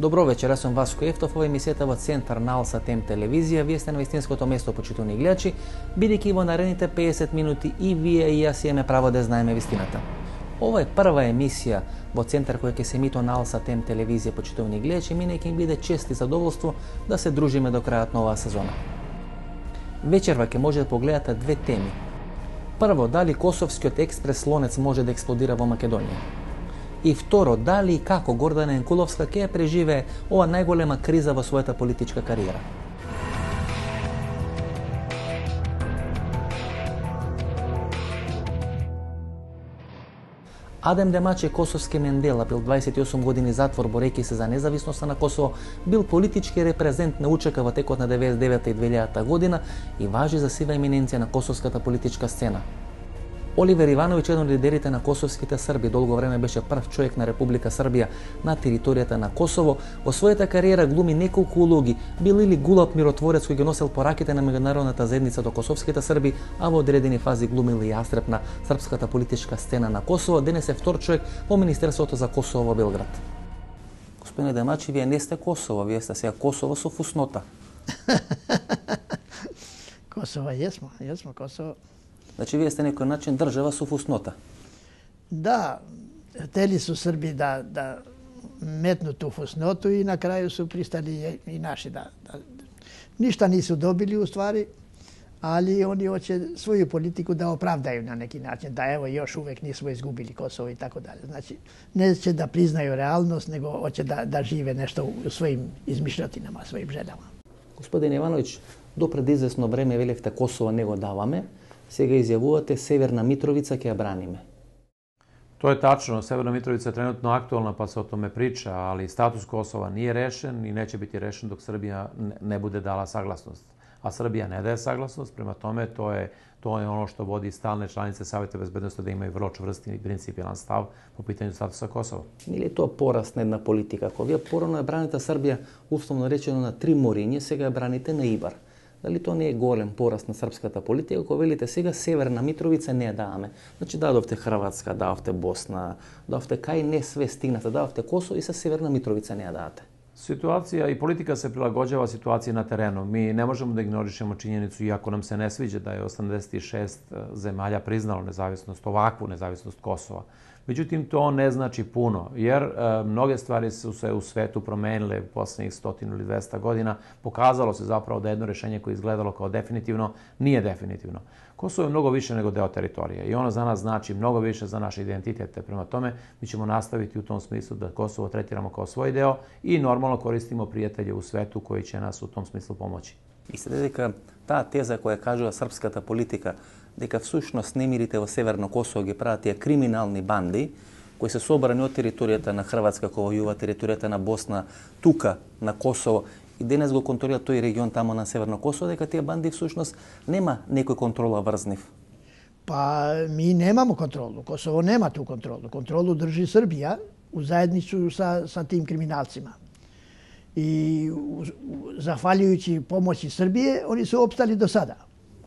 Добро вечер, јас сум Васко Ефтов, ова е емисијата во Центар на Ал Сатем телевизија. Вие сте на вистинското место, почитувани гледачи, бидејќи во наредните 50 минути и вие и јас имаме право да знаеме вистината. Ова е прва емисија во Центар која ќе се емитува на Ал Сатем телевизија, почитувани гледачи, мине ќе им биде чест и задоволство да се дружиме до крајот на оваа сезона. Вечерва ќе може да погледате две теми. Прво, дали Косовскиот експрес лонец може да експлодира во Македонија? И второ, дали и како Гордана Енкуловска ќе ја преживее ова најголема криза во својата политичка кариера. Адем Демачи, косовски Мендела, бил 28 години затвор борејќи се за независноста на Косово, бил политички репрезент на УЧК во текот на 99 и 2000 година и важи за сива еминенција на косовската политичка сцена. Оливер Ивановиќ, еден од лидерите на косовските срби, долго време беше прв човек на Република Србија на територијата на Косово. Во својата кариера глуми неколку улоги, бил или гулап миротворец кој ги носел пораките на меѓународната заедница до косовските срби, а во одредени фази глумил и јастреб на српската политичка сцена на Косово. Денес е втор човек во Министерството за Косово во Белград. Господине Демачи, вие не сте Косово, вие сте сега Косово со фуснота. Косово jesmo Косово. Значи, вие сте некој начин држава со фуснота. Да, тели су Срби да метнут ту фусноту и на крају су пристали и наши Ништа нису добили у ствари, али они hoće своју политику да оправдају на неки начин, да ево још увек нисмо изгубили Косово и така дале. Значи, не ќе да признају реалност, него hoće да живе нешто у својим измишлјотинама, својим желјама. Господин Ивановиќ, до пред извесно време велевте Косово не го даваме, сега изјавувате Северна Митровица ќе ја браниме. To je tačno. Severna Mitrovica je trenutno aktualna pa se o tome priča, ali status Kosova nije rešen i neće biti rešen dok Srbija ne bude dala saglasnost. A Srbija ne daje saglasnost, prema tome to je ono što vodi stalne članice Saveta bezbednosti da imaju vrlo čvrsti i principijelan stav po pitanju statusa Kosova. Или тоа пораст на една политика? Ако вие порано ја браните Србија, условно речено на 3 мориња, сега ја браните на Ибар. Дали тоа не е голем пораст на српската политика, ако велите сега Северна Митровица не ја даваме? Значи дадовте Хрватска, дадовте Босна, дадовте кај не све стигнате, дадовте Косово и са Северна Митровица не ја дадате. Situacija i politika se prilagođava situaciji na terenu. Mi ne možemo da ignorišemo činjenicu, iako nam se ne sviđa da je 86 zemalja priznalo nezavisnost, ovakvu nezavisnost Kosova. Međutim, to ne znači puno, jer mnoge stvari su se u svetu promenile u poslednjih 100 ili 200 godina. Pokazalo se zapravo da jedno rešenje koje je izgledalo kao definitivno, nije definitivno. Kosovo je mnogo više nego deo teritorije i ono za nas znači mnogo više za naš identitet. Prema tome, mi ćemo nastaviti u tom smislu da Kosovo tretiramo kao svoj deo i normalno koristimo prijatelje u svetu koji će nas u tom smislu pomoći. Мислите дека таа теза која кажува српската политика, дека всушност немирите во Северно Косово ги прават тие криминални банди, кои се собрани од територијата на Хрватска, која војува територијата на Босна, тука на Косово, и денес го контролира тој регион тамо на Северно Косово, дека тие банди всушност нема некој контрола врз нив. Па ми немамо контролу, Косово нема ту контролу. Контролу држи Србија у заедничу sa тим криминалцима. И захвалjuјќи помоќи Србије, они се опстали до сада.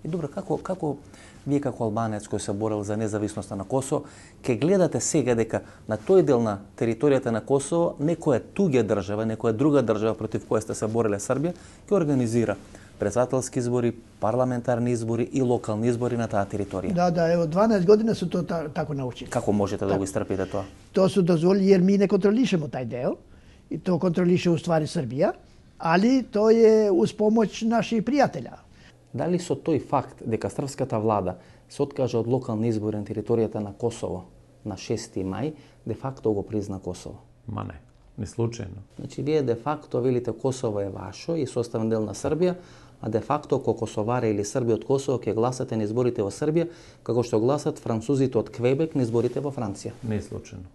И добро, како вие како албанец кој се борел за независноста на Косово, ќе гледате сега дека на тој дел на територијата на Косово некоја туѓа држава, некоја друга држава против која сте се бореле Србија, ќе организира председателски избори, парламентарни избори и локални избори на таа територија. Да, ево 12 година су тоа тако научили. Како можете да го истрпите тоа? Тоа су дозволили jer ми не контролишемо тај дел. И то контролише у ствари Србија, али тој е уз помоќ наши пријателја. Дали со тој факт дека српската влада се откажа од локални избори на територијата на Косово на 6 мај, де факто го призна Косово? Ma ne, ni slučajno. Значи, вие де факто велите Косово е ваше и составен дел на Србија, а де факто ко косовари или Срби од Косово ќе гласате на изборите во Србија, како што гласат французите од Квебек на изборите во Франција. Nije slučajno.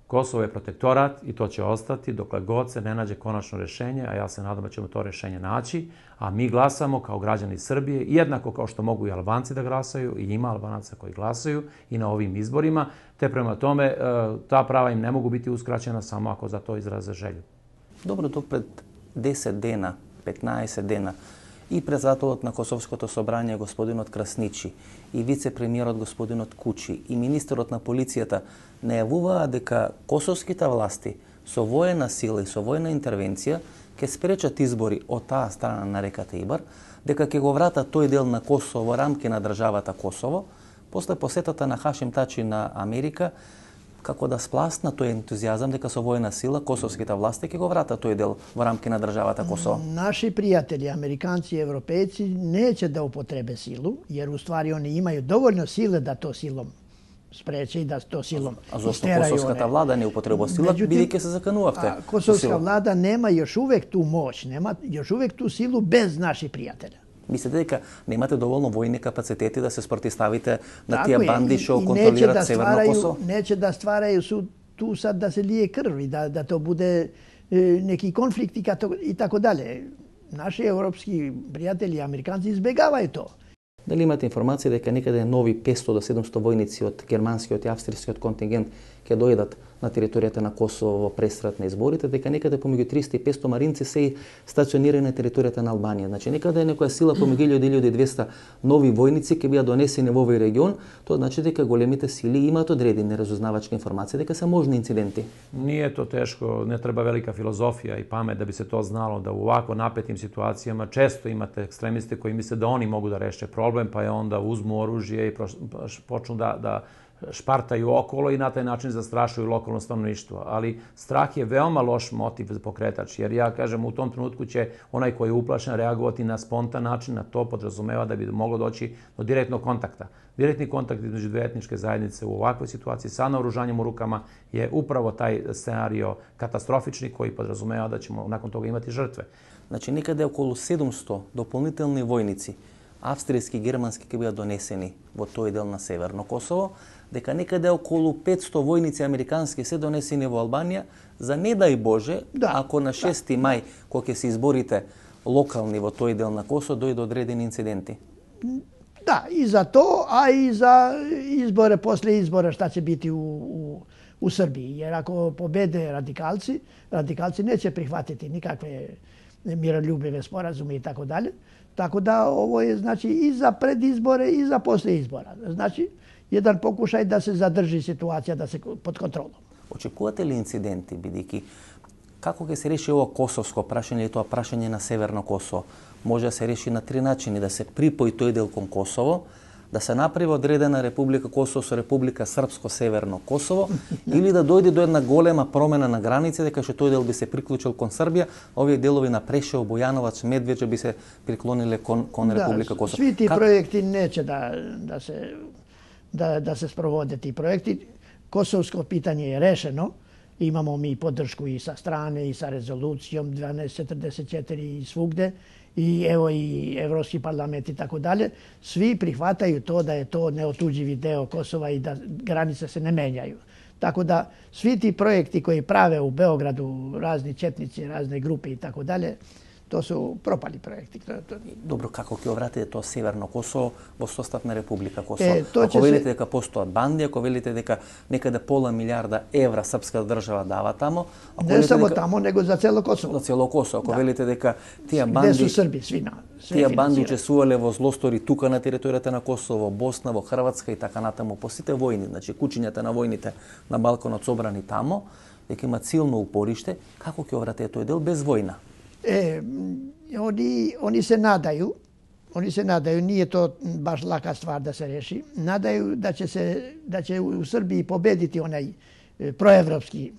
Kosovo je protektorat i to će ostati dokle god se ne nađe konačno rešenje, a ja se nadam da ćemo to rešenje naći, a mi glasamo kao građani Srbije, jednako kao što mogu i Albanci da glasaju, i ima Albanaca koji glasaju i na ovim izborima, te prema tome ta prava im ne mogu biti uskraćena samo ako za to izraze želju. Dobro, do пред 10 дена, 15 дена, и председателот на Косовското собрање господинот Красничи, и вице-премиерот господинот Кучи, и министерот на полицијата најавуваа дека косовските власти со воена сила и со воена интервенција ќе спречат избори од таа страна на реката Ибар, дека ќе го вратат тој дел на Косово во рамки на државата Косово, после посетата на Хашим Тачи на Америка, како да спласна тој ентузијазам дека со воена сила косовските власти ќе го вратат тој дел во рамки на државата Косово. Наши пријатели, американци и европејци, неće да употребе силу, jer u stvari oni imaju dovoljno sile da to silom spreče i da to silom A zašto kosovskата влада не употреба сила, бидејќи се заканувавте? Kosovska vlada nema još uvek tu moć, nema još uvek tu silu bez naših prijatelja. Мислите дека немате доволно војни капацитети да се спротивставите на тие банди што контролираат Северно Косово? Neće da stvaraju tu sad da se lije krv i da to bude neki konflikt i tako dalje. Naši evropski prijatelji, Amerikanci izbjegavaju to. Дали имате информација дека некаде нови 500 до 700 војници од германскиот и австрискиот контингент ќе дојдат на територијата на Косово во пресрат на изборите, дека некаде помеѓу 300 и 500 маринци се стационирани на територијата на Албанија. Значи некаде некоја сила помеѓу 1000 и 1200 нови војници ќе бидат донесени во овој регион, тоа значи дека големите сили имаат одредени разузнавачки информации дека се можни инциденти. Nije to teško, ne treba velika filozofija i pamet da bi se to znalo, da u ovako napetim situacijama često imate ekstremiste koji misle da oni mogu da reše problem, pa je onda uzmu oružje i počnu da špartaju okolo i na taj način zastrašuju lokalno stanovništvo. Ali strah je veoma loš motiv za pokretač, jer ja kažem u tom trenutku će onaj koji je uplašen reagovati na spontan način, na to podrazumeva da bi moglo doći do direktnog kontakta. Direktni kontakt između dve etničke zajednice u ovakvoj situaciji sa naoružanjem u rukama je upravo taj scenario katastrofični koji podrazumeva da ćemo nakon toga imati žrtve. Значи некаде околу 700 дополнителни војници, австријски и германски ќе бидат донесени во тој дел на Северно Косово, дека некаде околу 500 војници американски се донесени во Албанија, за не дај Боже, ако на 6 мај, кога ќе се изборите локални во тој дел на Косово, дојде одредени инциденти. Da, i za to, a i za izbore, posle izbora šta će biti u Srbiji. Jer ako pobede radikalci neće prihvatiti nikakve miroljubive sporazume i tako dalje. Tako da ovo je znači i za predizbore i za posle izbora. Znači, jedan pokušaj da se zadrži situacija, da se pod kontrolom. Очекувате ли инциденти, бидејќи како ќе се реши ова косовско прашање или тоа прашање на Северно Косово? Може да се реши на три начини: да се припои тој дел кон Косово, да се направи одредена Република Косово со Република Српско Северно Косово, или да дојде до една голема промена на граници, дека што тој дел би се приклучил кон Србија, овие делови на Прешево, Бојановаc, Медвеđa би се приклониле кон Република Косово. Svi ti projekti neće da se sprovode ti projekti. Kosovsko pitanje je rešeno. Imamo mi podršku i sa strane i sa rezolucijom 1244 i svugde. I evo i Evropski parlament i tako dalje. Svi prihvataju to da je to neotuđivi deo Kosova i da granice se ne menjaju. Tako da svi ti projekti koji prave u Beogradu razni četnici, razne grupe i tako dalje, to su propali projekti. Dobro, како ќе вратите тоа Северно Косово во состав на Република Косово? Ако велите дека постојат банди, ако велите дека некаде пола милиарда евра српска држава дава тамо, не само тамо, него за цело Косово. За цело Косово. Ако велите дека тие банди, Где су Срби, свина. Тие банди учествувале во злостори тука на територијата на Косово, Босна, во Хрватска и така натаму, по сите војни, значи кучињата на војните на Балканот собрани тамо, дека имаат силно упориште, како ќе вратите тој дел без војна? Oni se nadaju, nije to baš laka stvar da se reši, nadaju da će u Srbiji pobediti onaj proevropski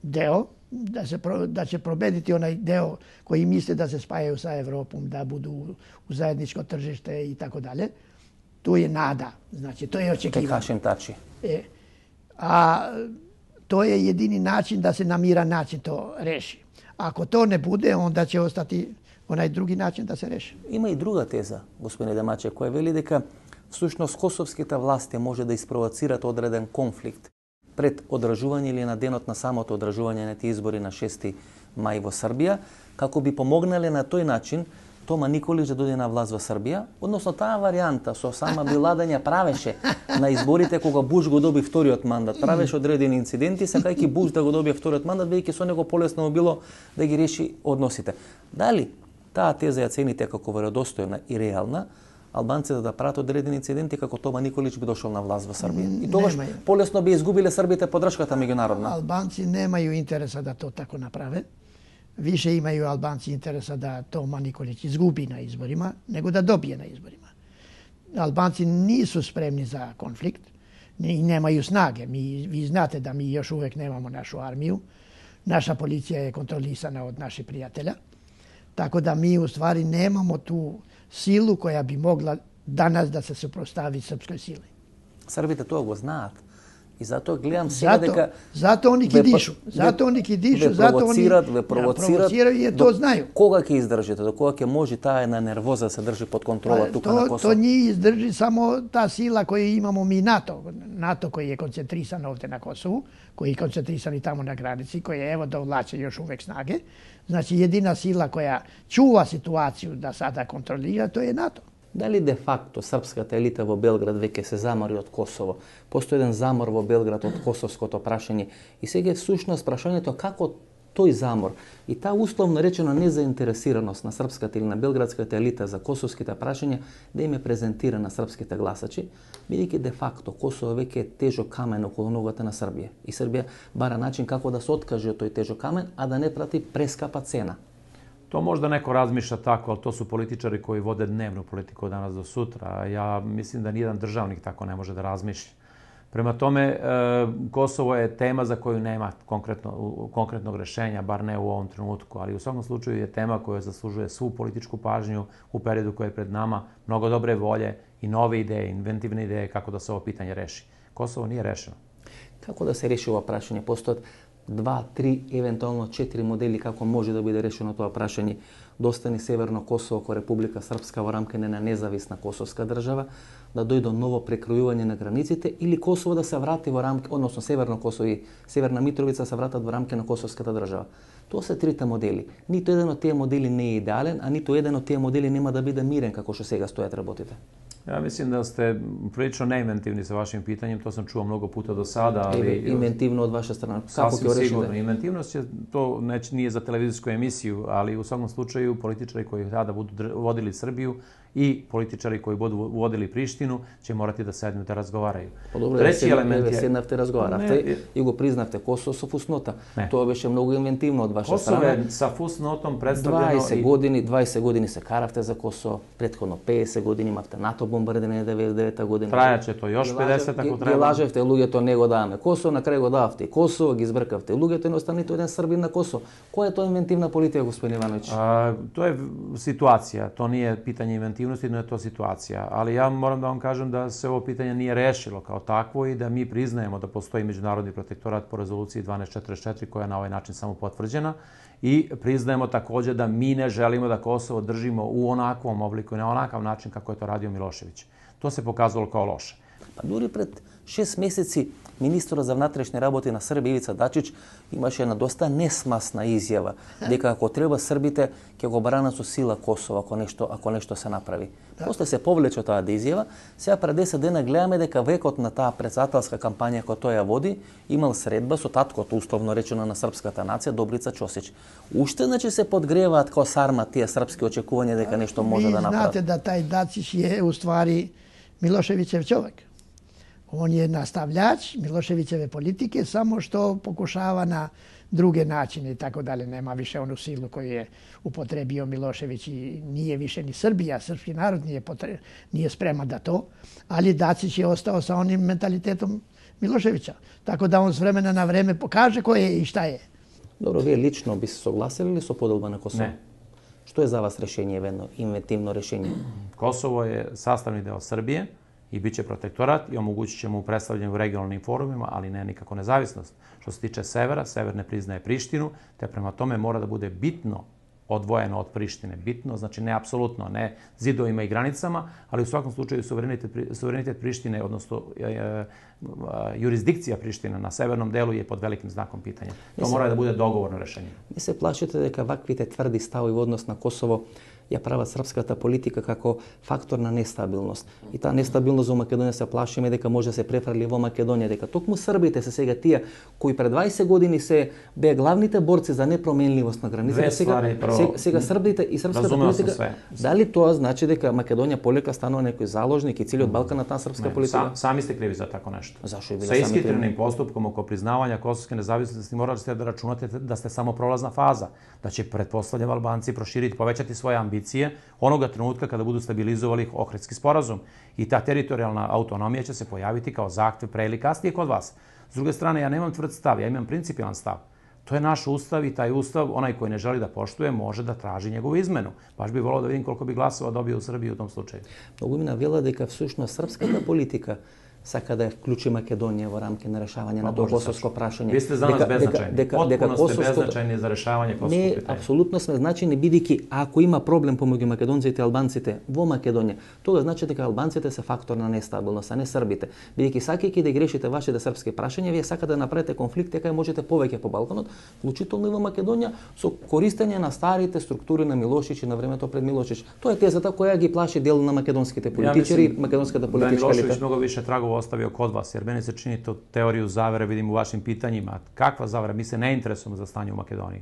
deo, da će pobediti onaj deo koji misle da se spajaju sa Evropom, da budu u zajedničko tržište i tako dalje. Tu je nada, znači to je očekivanje. Hašim Tači. A to je jedini način da se na miran način to reši. Ako to ne bude, onda će ostati onaj drugi način da se reši. Има и друга теза, господине Дамаче, која вели дека всушност косовските власти може да испровоцират одреден конфликт пред одржување или на денот на самото одржување на тие избори на 6 мај во Србија, како би помогнале на тој начин Тома Николич да дојде на власт во Србија, односно таа варијанта со Сама Биладања правеше на изборите кога Буш го доби вториот мандат, правеше одредени инциденти, сакајќи Буш да го добие вториот мандат, бидејќи со него полесно било да ги реши односите. Дали таа теза ја цените како веродостојна и реална, албанците да прават одредени инциденти како Тома Николич би дошол на власт во Србија. И тогаш полесно би изгубиле србите поддршката меѓународна. Албанци немају интереса да то тако направе. Више имају албанци интереса да Тома Николич изгуби на изборима, него да добие на изборима. Албанци нису спремни за конфликт и немају снаге. Ви знате да ми још увек немамо нашу армiju. Наша полиција е контролисана од наши пријателја. Така да ми уствари немамо ту силу која би могла данас да се супростави српској сили. Србите тоа го знаат. И затоа гледам сега дека зато они ки дишу, зато они ве провоцират и тоа знају. Кога ќе издржите, до кога ќе може таа една нервоза да се држи под контрола тука на Косово? То ни издржи само таа сила која имамо ми НАТО. НАТО кој е концентрисан овде на Косово, кој е концентрисан и таму на граници, кој ево да влаче још увек снаге. Значи едина сила која чува ситуацију да сада контролира, тоа е НАТО. Дали де факто српската елита во Белград веќе се замори од Косово? Постои еден замор во Белград од косовското прашање. И сега е всушност прашањето како тој замор и таа условно речено незаинтересираност на српската или на белградската елита за косовските прашања да им е презентира на српските гласачи, бидејќи де факто Косово веќе е тежок камен околу ногата на Србија. И Србија бара начин како да се откаже од тој тежок камен, а да не прати прескапа цена. To možda neko razmišlja tako, ali to su političari koji vode dnevnu politiku od danas do sutra. Ja mislim da nijedan državnik tako ne može da razmišlja. Prema tome, Kosovo je tema za koju nema konkretnog rešenja, bar ne u ovom trenutku, ali u svakom slučaju je tema koja zaslužuje svu političku pažnju u periodu koji je pred nama, mnogo dobre volje i nove ideje, inventivne ideje kako da se ovo pitanje reši. Kosovo nije rešeno. Kako da se reši ovo prašanje? Postoje 2, 3, евентуално 4 модели како може да биде решено тоа прашање. Да остане Северно Косово како Република Српска во рамките на независна косовска држава, да дојде ново прекројување на границите или Косово да се врати во рамки, односно Северно Косово и Северна Митровица се вратат во рамки на косовската држава. Тоа се трите модели. Ниту еден од тие модели не е идеален, а ниту еден од тие модели нема да биде мирен како што сега стојат работите. Ja mislim da ste prilično neinventivni sa vašim pitanjem, to sam čuo mnogo puta do sada, ali... Inventivno od vaše strane. Kako će sigurno. Inventivnost je, to nije za televizijsku emisiju, ali u svakom slučaju političari koji tada budu vodili Srbiju i političari koji budu vodili Prištinu će morati da sednu da razgovaraju. Treći element je... Sednавте, разговаравте и го признавте. Косово со фуснота. Тоа беше многу инвентивно од ваша страна. Косово е sa fusnotom predstavljeno... 20 години се каравте за Косово, претходно 50 години имавте НАТО бомбардирање 99 година. Трајаće to još 50 ако треба. Ги лажевте луѓето, не го даваме Косово, на крај го дававте и Косово, ги збркавте луѓето и не остане ниту еден србин на Косово. Која е тоа инвентивна политика, господин Ивановиќ? To je situacija, to nije pitanje inventivnosti, no je to situacija. Ali ja moram da vam kažem da se ovo pitanje nije rešilo kao takvo i da mi priznajemo da postoji međunarodni protektorat po rezoluciji 1244 koja je na ovaj način samo potvrđena i priznajemo takođe da mi ne želimo da Kosovo držimo u onakvom obliku i na onakav način kako je to radio Milošević. To se pokazalo kao loše. Pa дури пред 6 месеци министрот за внатрешни работи на Србија Ивица Дачич имаше една доста несмасна изјава дека ако треба србите ќе го бранат со сила Косово ако нешто се направи. После се повлече таа изјава. Сега пред 10 дена гледаме дека векот на таа претседателска кампања која тој ја води имал средба со таткото условно речено на српската нација Добрица Чосич. Уште значи се подгреваат како сарма тие српски очекувања дека нешто може да направи. Знаете да тај Дачич е уствари Милошевичев човек. Он je nastavljač Miloševićeve politike, samo što pokušava na druge načine i tako dalje. Nema više onu silu koju je upotrebio Milošević i nije više ni Srbija, srpski narod nije spreman da to, ali Dacić je ostao sa onim mentalitetom Miloševića. Tako da on s vremena na vreme pokaže ko je i šta je. Dobro, вие лично би се согласили ли со поделба на Косово? Не. Што е за вас решение, едно инвентивно решение? Kosovo je sastavni deo Srbije i bit će protektorat i omogućit će mu predstavljanje u regionalnim forumima, ali ne nikako nezavisnost. Što se tiče severa, sever ne priznaje Prištinu, te prema tome mora da bude bitno odvojeno od Prištine. Bitno, znači ne apsolutno, ne zidovima i granicama, ali u svakom slučaju suverenitet Prištine, odnosno jurisdikcija Prištine na severnom delu je pod velikim znakom pitanja. To mora da bude dogovorno rešenje. Не се плашите дека ваквите тврди ставови во однос на Косово ја прават српската политика како фактор на нестабилност. И таа нестабилност во Македонија се плашиме дека може да се префрли во Македонија, дека токму србите се сега тие кои пред 20 години се беа главните борци за непроменливост на границата. Сега србите и српската политика. Дали тоа значи дека Македонија полека станува некој заложник и целиот Балкан на таа српска политика? Сами сте криви за тако нешто. Зашо е била Sa ishitrenim postupkom oko priznavanja kosovske nezavisnosti morali ste da računate da ste samo prolazna faza, da će pretpostavljam Albanci proširiti, povećati svoje ambicije onoga trenutka kada budu stabilizovali Ohridski sporazum i ta teritorijalna autonomija će se pojaviti kao zahtev pre ili kasnije kod vas. S druge strane, ja nemam tvrd stav, ja imam principijalan stav. To je naš ustav i taj ustav, onaj koji ne želi da poštuje, može da traži njegovu izmenu. Baš bih volao da vidim koliko bi glasova dobio u Srbiji u tom slučaju. Многу ми навела дека всушност српската политика сака да ја вклучи Македонија во рамки на решавање на тоа косовско прашање. Ви сте за нас беззначајни. Потпуно сте беззначајни за решавање косовско питање. Не, апсолутно сме значајни, бидејќи ако има проблем помеѓу македонците и албанците во Македонија, тоа значи дека албанците се фактор на нестабилност, а не србите. Бидејќи сакајќи да грешите вашите српски прашања, вие сакате да направите конфликт дека можете повеќе по Балканот, вклучително и во Македонија, со користење на старите структури на Милошич и на времето пред Милошич. Тоа е тезата која ги плаши дел на македонските политичари и македонската политичка елита. Милошевиć многу више трагова оставio kod vas, jer meni se čini to teoriju zavere, vidim u vašim pitanjima. Kakva zavera? Mi se ne interesujemo za stanje u Makedoniji.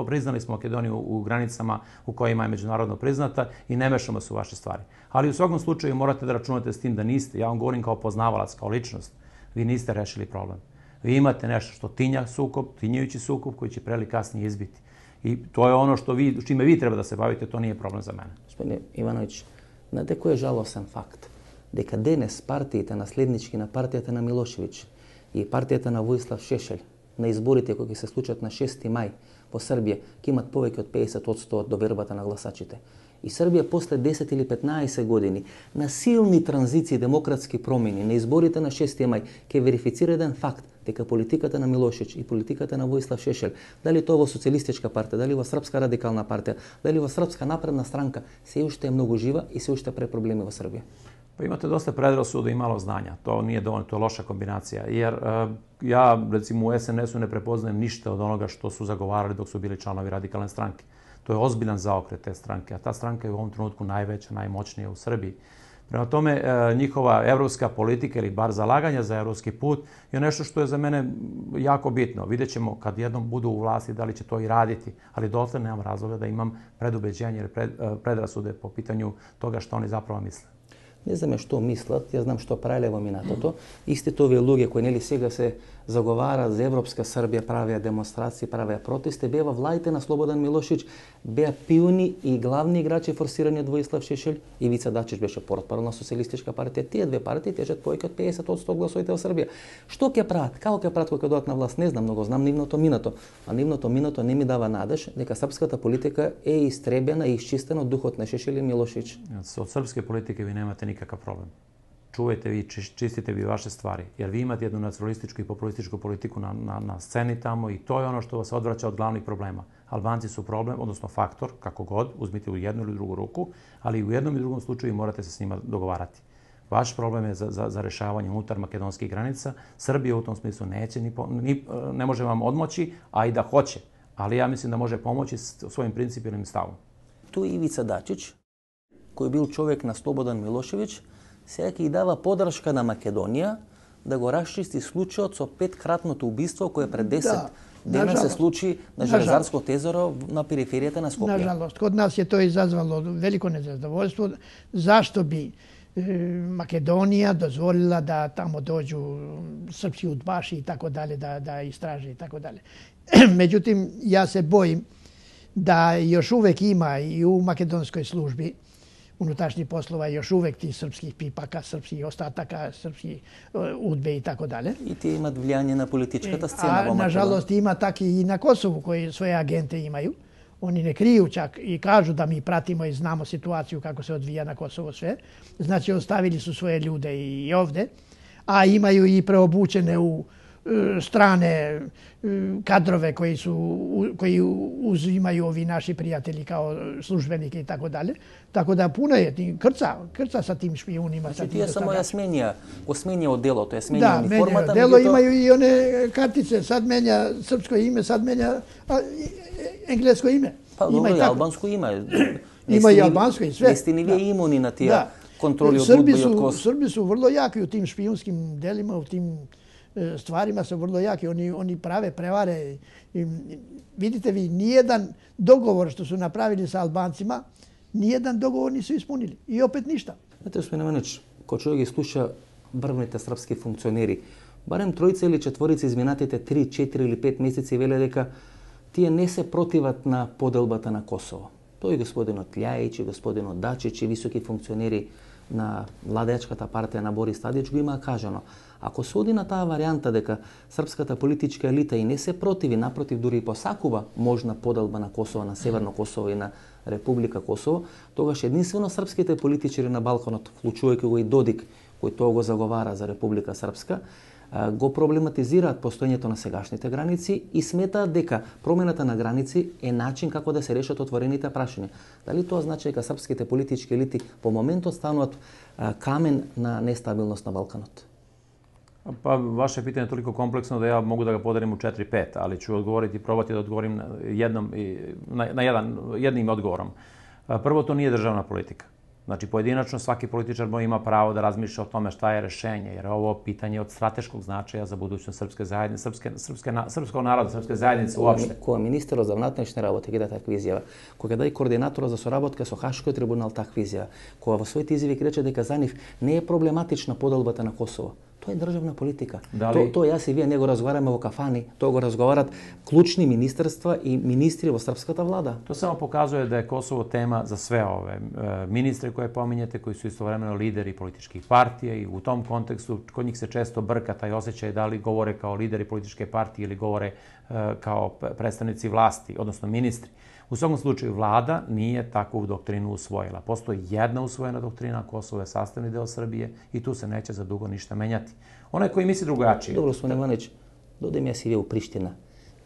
Priznali smo Makedoniju u granicama u kojima je međunarodno priznata i ne mešamo se u vaše stvari. Ali u svakom slučaju morate da računate s tim da niste, ja vam govorim kao poznavalac, kao ličnost, vi niste rešili problem. Vi imate nešto što tinja sukob, tinjajući sukob koji će pre ili kasnije izbiti. I to je ono što vi, čime vi treba da se bavite, to nije problem za mene. Gospodine Ивановиќ, znate koji je žalosan fakt? Дека денес партиите наследнички на партијата на Милошевиќ и партијата на Војслав Шешелј на изборите кои ќе се случат на 6 мај во Србија ќе имат повеќе од 50% од довербата на гласачите. И Србија после 10 или 15 години на силни транзиции, демократски промени на изборите на 6 мај ќе верифицира еден факт дека политиката на Милошевиќ и политиката на Војслав Шешелј, дали тоа во социјалистичка партија, дали во Српска радикална партија, дали во Српска напредна странка, се уште е многу жива и се уште пре проблеми во Србија. Pa imate dosta predrasuda i malo znanja. To nije dovoljno, to je loša kombinacija. Jer ja, recimo, u SNS-u ne prepoznajem ništa od onoga što su zagovarali dok su bili članovi radikalne stranke. To je ozbiljan zaokret te stranke, a ta stranka je u ovom trenutku najveća, najmoćnija u Srbiji. Prema tome, njihova evropska politika ili bar zalaganja za evropski put je nešto što je za mene jako bitno. Vidjet ćemo kad jednom budu u vlasti da li će to i raditi, ali dotle nemam razloga da imam predubeđenje ili predrasude po pitanju toga što oni zapravo misle. Не знаме што мислат, ја знам што правеле во минатото. Истите овие луѓе кои нели сега се заговара за европска Србија, правеа демонстрации, правеа протести, беа во владите на Слободан Милошевиќ, беа пиони и главни играчи форсирани од Војслав Шешелј. Ивица Дачич беше портпарол на социјалистичка партија. Тие две партии тежат повеќе од 50% од гласовите во Србија. Што ќе прават? Како ќе прават кога дојдат на власт? Не знам, многу знам нивното минато. А нивното минато не ми дава надеж дека српската политика е истребена и исчистена од духот на Шешелј и Милошевиќ. Од српske politike vi nemate nikakav problem. Čuvajte vi, čistite vi vaše stvari, jer vi imate jednu nacionalističku i populističku politiku na sceni tamo i to je ono što vas odvraća od glavnih problema. Albanci su problem, odnosno faktor, kako god, uzmite u jednu ili drugu ruku, ali u jednom i drugom slučaju morate se s njima dogovarati. Vaš problem je za rešavanje unutar makedonskih granica. Srbija u tom smislu neće, ne može vam odmoći, a i da hoće. Ali ja mislim da može pomoći svojim principijalnim stavom. Tu je Ивица Дачич, кој бил човек на Слободан Милошевиќ, сега ќе дава подршка на Македонија да го расчисти случајот со 5-кратното убиство кое пред 10 дена се случи на Железарското езеро на периферијата на Скопје. Нажалост, код нас е тоа изазвало велико незадоволство. Зашто би Македонија дозволила да тамо доđu српски удбаши и тако дале, да истражи и тако дале. Меѓутим, ја се боим да још увек има и у македонској служби унуташни послова još uvek ti srpskih pipaka, srpskih ostataka, srpskih udbe i tako dalje. I ti imат влијание на политичката сцена во Македонија. Nažalost ima tak i na Kosovu koji svoje agente imaju. Oni ne kriju čak i kažu da mi pratimo i znamo situaciju kako se odvija na Kosovo sve. Znači ostavili su svoje ljude i ovde, a imaju i preobučene u strane kadrove koji uzimaju ovi naši prijatelji kao službenike i tako dalje. Tako da puno je krca sa tim špijunima. Znači tije samo го сменија оделото, ја сменја униформата. Да, дело имaju i one kartice, sad menja srpsko ime, sad menja englesko ime. Pa dobro, i albansko ime. Ima i albansko i sve. Jeste ni vi imuni na tija kontroli od UDBA i od Kosova? Srbi su vrlo jaki u tim špijunskim delima, u tim stvarima su vrlo jaki. Oni prave prevare. Vidite vi, nijedan dogovor što su napravili sa Albancima, nijedan dogovor nisu ispunili. I opet ništa. Znate, gospodine Ivanić, ko čovjek sluša vrвните српски функционери, барем тројца или четворица изминатите 3, 4 или 5 месеци веле дека тие не се противат на поделбата на Косово. Тој господинот Лјајич и господинот Дачич и високи функционери на владеачката партија на Борис Тадич го имаа кажано. Ако се оди на таа варијанта дека српската политичка елита и не се противи, напротив, дури и посакува можна поделба на Косово, на Северно Косово и на Република Косово, тогаш единствено српските политичари на Балканот, вклучувајќи го и Додик, кој тоа го заговара за Република Српска, го проблематизираат постоењето на сегашните граници и сметаат дека промената на граници е начин како да се решат отворените прашања. Дали тоа значи дека српските политички елити по моментот стануваат камен на нестабилност на Балканот? Pa, vaše pitanje je toliko kompleksno da ja mogu da ga podelim u 4-5, ali ću odgovoriti, probati da odgovorim jednim odgovorom. Prvo, to nije državna politika. Znači, pojedinačno svaki političar ima pravo da razmišlja o tome šta je rešenje, jer je ovo pitanje od strateškog značaja za budućnost srpske zajednice, srpskog naroda, srpske zajednice uopšte. Кога министерот за внатрешни работи ги даде таква изјава, кога даде координаторот за соработка со Хашкиот трибунал таква изјава, кога во своите изјави рече дека за нив не е проблематична поделбата на Косово. Тоа е државна политика. Тоа јас и вие не го разговараме во кафани, тоа го разговарат клучни министерства и министри во српската влада. To samo pokazuje da je Kosovo tema za sve ove ministre koje pominjete, koji su istovremeno lideri političkih partija i u tom kontekstu kod njih se često brka taj osjećaj da li govore kao lideri političke partije ili govore kao predstavnici vlasti, odnosno ministri. U svakom slučaju, vlada nije takvu doktrinu usvojila. Postoji jedna usvojena doktrina, Kosovo je sastavni deo Srbije i tu se neće za dugo ništa menjati. Onaj koji misli drugačije... Dobro, gospodine Иванович, додем јас и вие у Приштина.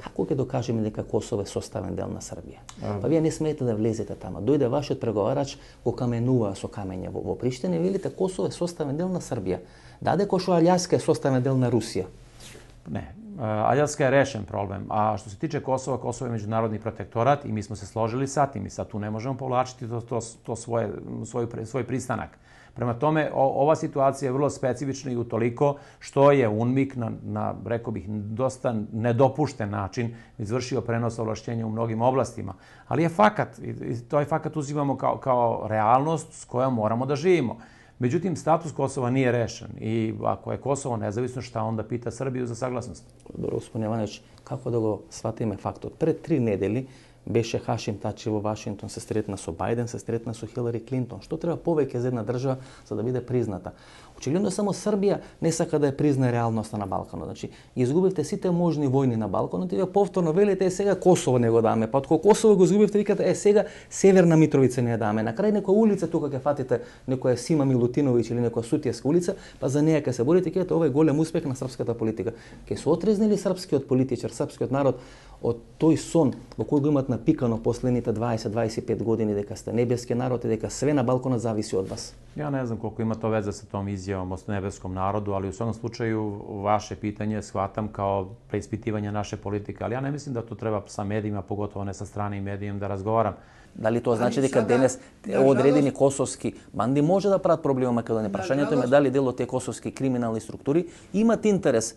Како ќе докажеме дека Косово е составен дел на Србија? Па вие не смеете да влезете тама. Дојде вашиот преговарач, го каменува со камење во Приштина и велите Косово е составен дел на Србија. Даде ко што Алјаска е составен дел на Русија. Ne, Aljaska je rešen problem, a što se tiče Kosova, Kosovo je međunarodni protektorat i mi smo se složili sa tim i sad tu ne možemo povlačiti svoj pristanak. Prema tome, ova situacija je vrlo specifična i utoliko što je UNMIK na, rekao bih, dosta nedopušten način izvršio prenos ovlašćenja u mnogim oblastima. Ali je fakat, i taj fakat uzimamo kao realnost s kojom moramo da živimo. Međutim, status Kosova nije rešen i ako je Kosovo nezavisno, šta onda pita Srbiju za saglasnost? Dobro, gospodine Иванович, како да го сватиме фактот? Пред 3 недели беше Хашим Тачи во Вашингтон, се сретна со Бајден, се сретна со Хилари Клинтон. Што треба повеќе за една држава за да биде призната? Очигледно само Србија не сака да ја признае реалноста на Балканот. Значи, изгубивте сите можни војни на Балканот и вие повторно велите сега Косово не го даме. Па откога Косово го изгубивте, викате сега Северна Митровица не ја даме. На крај некоја улица тука ќе фатите, некоја Сима Милутиновиќ или некоја Сутијска улица, па за неја ќе се борите, ќе ова е голем успех на српската политика. Ќе се отрезнили српскиот политичар, српскиот народ од тој сон во кој го имат напикано последните 20-25 години дека сте небески народ и дека све на Балканот зависи од вас. Ja ne znam koliko ima to veze sa tom izjavom o nebeskom narodu, ali u svakom slučaju vaše pitanje shvatam kao preispitivanje naše politike, ali ja ne mislim da to treba sa medijima, pogotovo ne sa stranim medijima, da razgovaram. Дали тоа значи дека денес одредени косовски банди може да прават проблеми во Македонија? Прашањето е дали дел од тие косовски криминални структури имат интерес,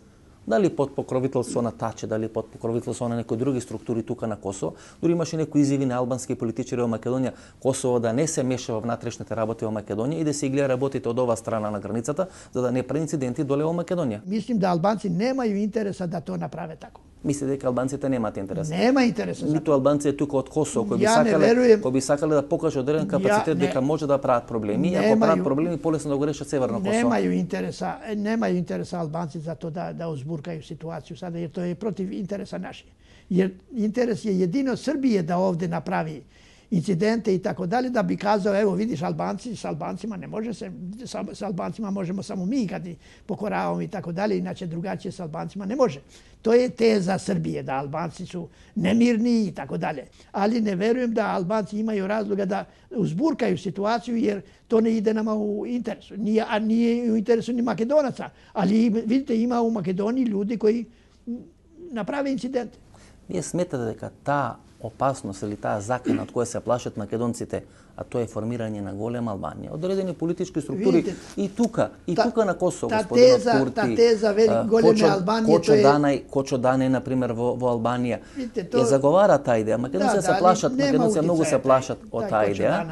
дали под покровителство на Таче, дали под покровителство на некои други структури тука на Косово. Дури имаше некои изјави на албански политичари во Македонија, Косово да не се меша во внатрешните работи во Македонија и да се гледа работите од ова страна на границата, за да не прави инциденти доле во Македонија. Мислим да албанци немају интереса да тоа направе тако. Мислите дека албанците немаат интерес? Нема интереса. Ниту албанци тука од Косово кои би сакале да покажат одреден капацитет дека може да прават проблеми, и ако прават проблеми полесно да го решат Северно Косово. Немају интереса албанци за тоа да узбуркају ситуацију сада, jer to je protiv interesa naših. Jer interes je jedino Srbije da ovde napravi incidente i tako dalje, da bi kazao, evo vidiš Albanci, s Albancima ne može se, s Albancima možemo samo mi kad pokoravamo i tako dalje, inače drugačije s Albancima ne može. To je teza Srbije, da Albanci su nemirni i tako dalje. Ali ne verujem da Albanci imaju razloga da uzburkaju situaciju, jer to ne ide nama u interesu. A nije u interesu ni Makedonaca. Ali vidite, ima u Makedoniji ljudi koji naprave incidente. Вие сметате дека таа опасност или таа закана од која се плашат македонците а тоа е формирање на голема Албанија. Одредени политички структури и тука на Косово, господинот Курти. Та теза големе Албанија, Кочо Дане, например, во Албанија, ја заговара таа идеја. Македонци се плашат, македонци многу се плашат од таа идеја.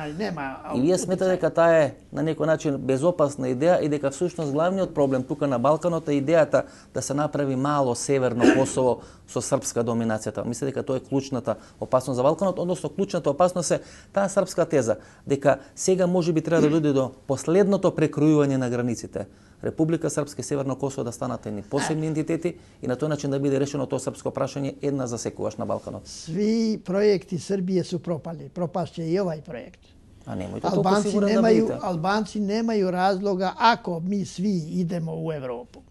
И вие сметате дека таа е на некој начин безопасна идеја и дека всушност главниот проблем тука на Балканот е идејата да се направи мало северно Косово со српска доминацијата. Мислите дека тоа е клучната опасност за Балканот, односно клучната опасност е таа српска теза, дека сега можеби треба да дојде до последното прекројување на границите. Република Српска и Северно Косово да станат едни посебни entiteti и на тој начин да биде решено тоа српско прашање една за секогаш на Балканот. Сви проекти Србија су пропали, пропашće и овај проект. А немојте толку сигурен да бидете. Албанци немају разлога ако ми сви идемо у Европу.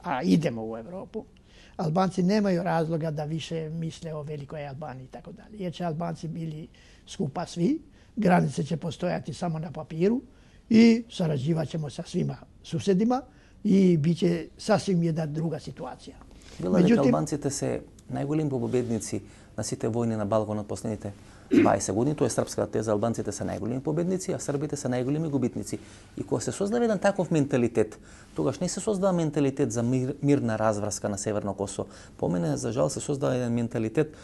А идемо у Европу. Албанци немају разлога да више мисле о Великој Албанија и така дали. Jer će Albanci bili skupa svi, granice će postojati samo na papiru i sarađivat ćemo sa svima susedima i bit će sasvim jedna druga situacija. Била дека албанците се најголеми победници на сите војни на Балканот последните 20 години, тоа е српската теза, албанците се најголеми победници, а србите се најголеми губитници. И кога се создава еден таков менталитет, тогаш не се создава менталитет за мирна разврска на Северно Косово. По мене, за жал, се создава еден менталитет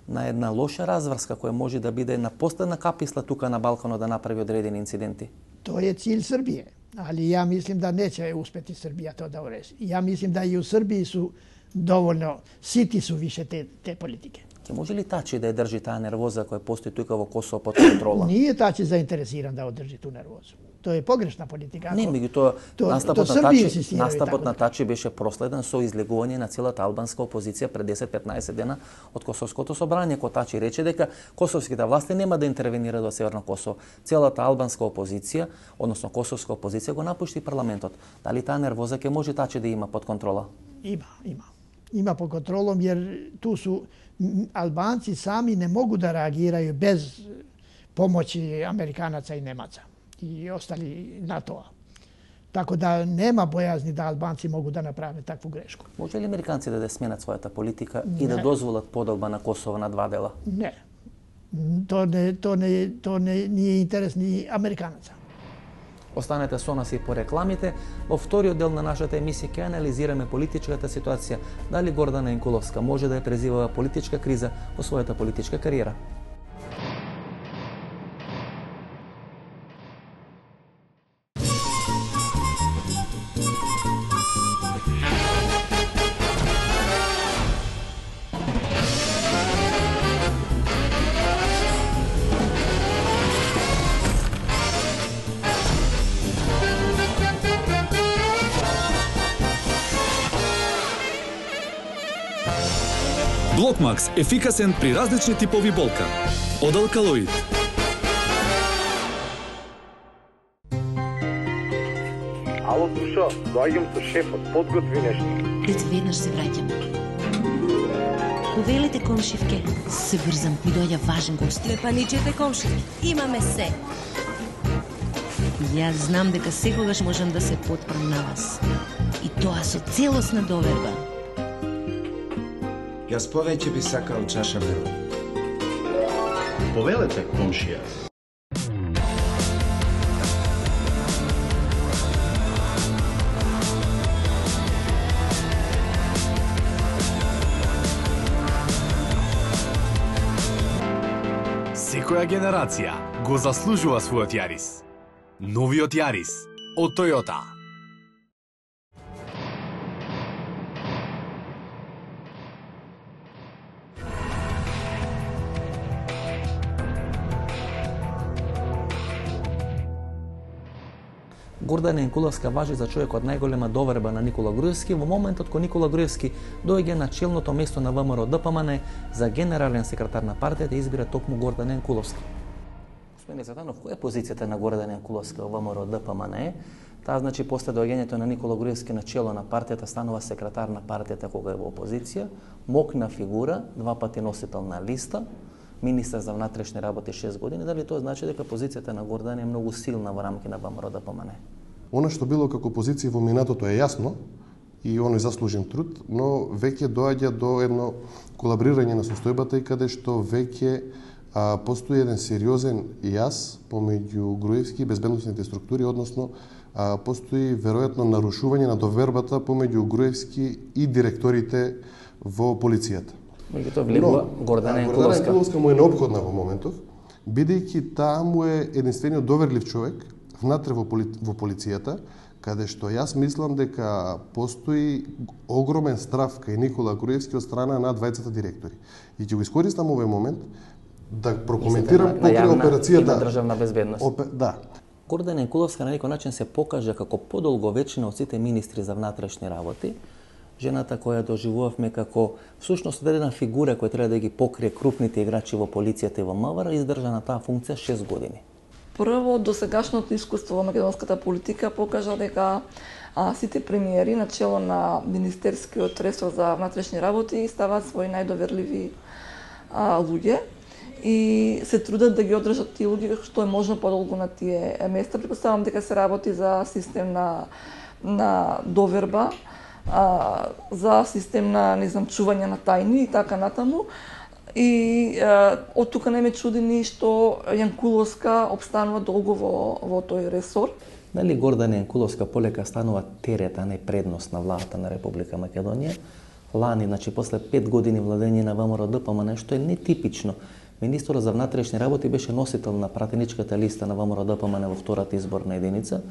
на една лоша разврска која може да биде една последна каписла тука на Балканот да направи одредени инциденти. Тоа е cilj Srbije, ali ja mislim da neće uspeti Srbija to da ureši. Ja mislim da i u Srbiji su dovoljno, siti su više te politike. Ке може ли Тачи да ја држи таа нервоза која постои тука во Косово под контрола? Nije Tači zainteresiran da održi tu nervozu. To je pogrešna politika. Не, меѓутоа настапот на Тачи беше проследен со излегување на целата албанска опозиција пред 10-15 дена од Косовското собрање, кога Тачи рече дека косовските власти нема да интервенираат во Северно Косово. Целата албанска опозиција, односно косовска опозиција го напушти парламентот. Дали таа нервоза ќе може Тачи да има под контрола? Ima pod kontrolom jer tu su Albanci sami ne mogu da reagiraju bez pomoći Amerikanaca i Nemaca i ostali NATO-a. Tako da nema bojazni da Albanci mogu da naprave takvu grešku. Може ли американците да сменат својата политика и да дозволат поделба на Косово на два дела? Не. To nije interes ni Amerikanaca. Останете со нас и по рекламите. Во вториот дел на нашата емисија ќе анализираме политичката ситуација, дали Гордана Енкуловска може да ја презивува политичка криза во својата политичка кариера. Блокмакс ефикасен при различни типови болка. Од алкалоид. Ало, Душа, доаѓам со шефот, подготви нешто. Дет веднаш се враќам. Повелете комшивке, се брзам, ми доаѓа важен гост. Не паничете комшивки, имаме се. Јас знам дека секогаш можам да се потпрам на вас. И тоа со целосна доверба. Јас повеќе би сакал чаша мело. Повелете, комшија. Секоја генерација го заслужува својот Јарис. Новиот Јарис од Тојота. Гордана Енкуловска важи за човек од најголема доверба на Никола Груевски во моментот кога Никола Груевски доаѓа на челното место на ВМРО ДПМН за генерален секретар на партијата и избира токму Гордана Енкуловска. Господине Цветанов, која е позицијата на Гордана Енкуловска во ВМРО ДПМН? Таа значи после доаѓањето на Никола Груевски на чело на партијата станува секретар на партијата кога е во опозиција, мокна фигура, два пати носител на листа, министар за внатрешни работи 6 години. Дали тоа значи дека позицијата на Гордана е многу силна во рамки на ВМРО ДПМН? Она што било како позиција во минатото е јасно и оној заслужен труд, но веќе доаѓа до едно колабрирање на состојбата и каде што веќе постои еден сериозен јаз помеѓу Груевски и безбедносните структури, односно постои веројатно нарушување на довербата помеѓу Груевски и директорите во полицијата. Меѓутоа влегува Гордана Јанкуловска. Гордана Јанкуловска му е неопходна во моментов, бидејќи таа му е единствениот доверлив човек внатре во полицијата, каде што јас мислам дека постои огромен страв кај Никола Груевски од страна на двајцата директори. И ќе го искористам овој момент да прокоментирам покрај операцијата на државна безбедност. Да. Гордана Јанкуловска на некој начин се покажа како подолговечна од сите министри за внатрешни работи, жената која доживувавме како всушност одредена фигура која треба да ги покрие крупните играчи во полицијата и во МВР, издржа на таа функција 6 години. Прво, досегашното искуство во македонската политика покажа дека сите премиери на чело на Министерскиот ресор за внатрешни работи ставаат своји најдоверливи луѓе и се трудат да ги одржат тие луѓе што е можно подолго на тие места. Претпоставам дека се работи за систем на доверба, за систем на чување на тајни и така натаму. И од тука не ме чуди ни што Јанкуловска обстанува долго во тој ресор. Дали Гордана Јанкуловска полека станува терет, а не предност на владата на Република Македонија? Лани, значи после 5 години владење на ВМРО-ДПМН, што е нетипично. Министерот за внатрешни работи беше носител на пратеничката листа на ВМРО-ДПМН во втората изборна единица.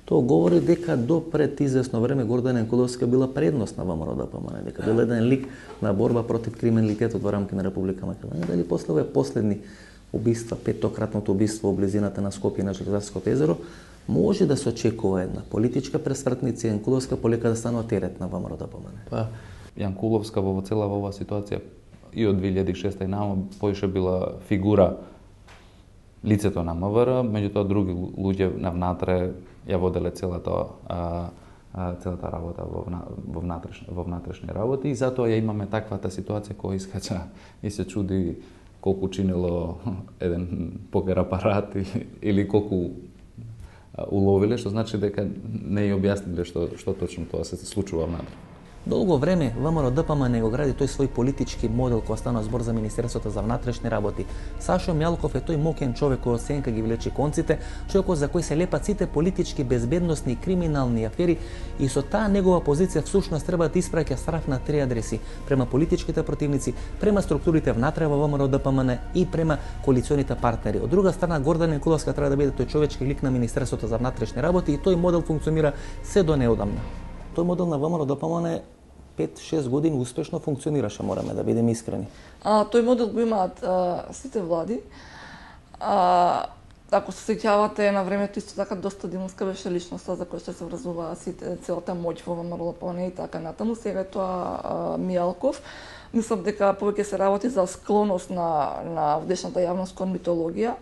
Тоа говори дека до пред известно време Гордана Јанкуловска била предност на ВМРО-ДПМН, дека бил еден лик на борба против криминалитетот во рамки на Република Македонија. Дали после овие последни убиства, петтократното убиство во близината на Скопје на Железарското езеро, може да се очекува една политичка пресвртница и Јанкуловска полека да станува терет на ВМРО-ДПМН? Па, Јанкуловска во цела оваа ситуација и од 2006 и наама поише била фигура лицето на МВР, меѓутоа други луѓе навнатре ја воделе целата работа во внатрешни работи и затоа ја имаме таквата ситуација која искача и се чуди колку чинело еден покер апарат или колку уловиле, што значи дека не ја објасниле што точно тоа се случува внатре. Долго време ВМРО-ДПМН го гради тој свој политички модел кој стана збор за Министерството за внатрешни работи. Сашо Мјалков е тој мокен човек кој од сенка ги влече конците, човекот за кој се лепат сите политички, безбедносни и криминални афери и со таа негова позиција всушност треба да испраќа страв на 3 адреси: према политичките противници, према структурите внатре во ВМРО-ДПМН и према коалиционите партнери. Од друга страна, Гордана Јанкуловска треба да биде тој човечки лик на Министерството за внатрешни работи и тој модел функционира се до неодамна. Тој модел на ВМРО-ДПМН 5-6 години успешно функционираше, мораме да бидеме искрени. Тој модел го имаат сите влади. Ако се сеќавате, на времето исто така доста Димовска беше личноста за која што се врзува целата моќ во ВМРО-ДПМН и така натаму. Сега е тоа Мијалков. Мислам дека повеќе се работи за склоност на вдешната јавност кон митологија.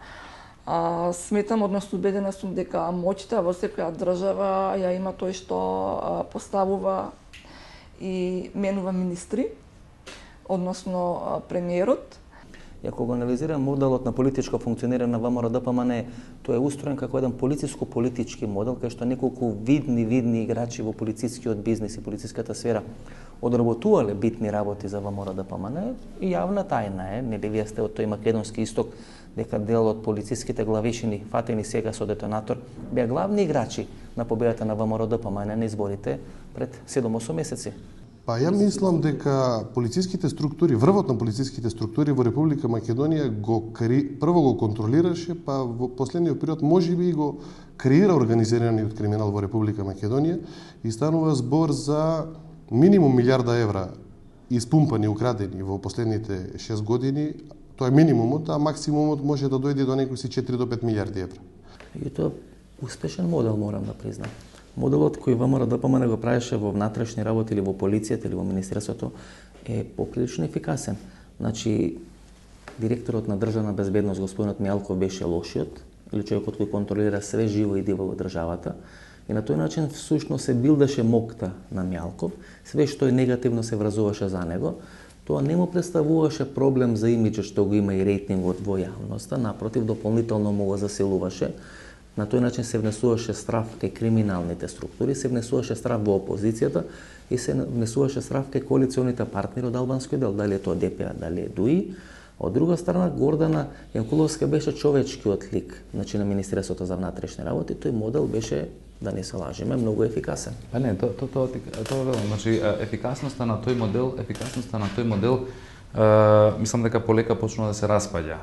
Сметам, односно убедена сум дека моќта во секоја држава ја има тој што поставува и менува министри, односно премиерот. И ако го анализирам моделот на политичко функционирање на ВМРО-ДПМН, тој е устроен како еден полициско-политички модел, кај што неколку видни играчи во полицискиот бизнис и полициската сфера одработувале битни работи за ВМРО-ДПМН и јавна тајна е, нели вие сте од тој македонски исток, дека дел од полициските главишини, фатени сега со детонатор, беа главни играчи на победата на ВМРО-ДПМН на изборите пред 7-8 месеци. Па ја мислам дека полициските структури, врвот на полициските структури во Република Македонија прво го контролираше, па во последниот период можеби и го креира организираниот криминал во Република Македонија и станува збор за минимум 1 милиарда евра испумпани, украдени во последните 6 години. Тоа е минимумот, а максимумот може да дојде до некои 4 до 5 милиарди евра. И тоа успешен модел, морам да признам. Моделот кој ВМРО-ДПМН го правеше во внатрешни работи или во полицијата или во министерството е поприлично ефикасен. Значи, директорот на државна безбедност господинот Мијалков беше лошиот, или човекот кој контролира све живо и диво во државата. И на тој начин всушност се билдаше мокта на Мијалков, све што е негативно се вразуваше за него. Тоа не му представуваше проблем за имиџот што го има и рейтингот во јавноста, напротив, дополнително му го засилуваше. На тој начин се внесуваше страв кај криминалните структури, се внесуваше страв во опозицијата и се внесуваше страв кај коалиционите партнери од албанскиот дел, дали е тоа ДПА, дали е ДУИ. Од друга страна, Гордана Јанкуловска беше човечкиот лик, значи на Министерството за внатрешни работи. Тој модел беше, да не се лажеме, многу ефикасен. Па не, тоа велам, значи ефикасноста на тој модел, мислам дека полека почнува да се распаѓа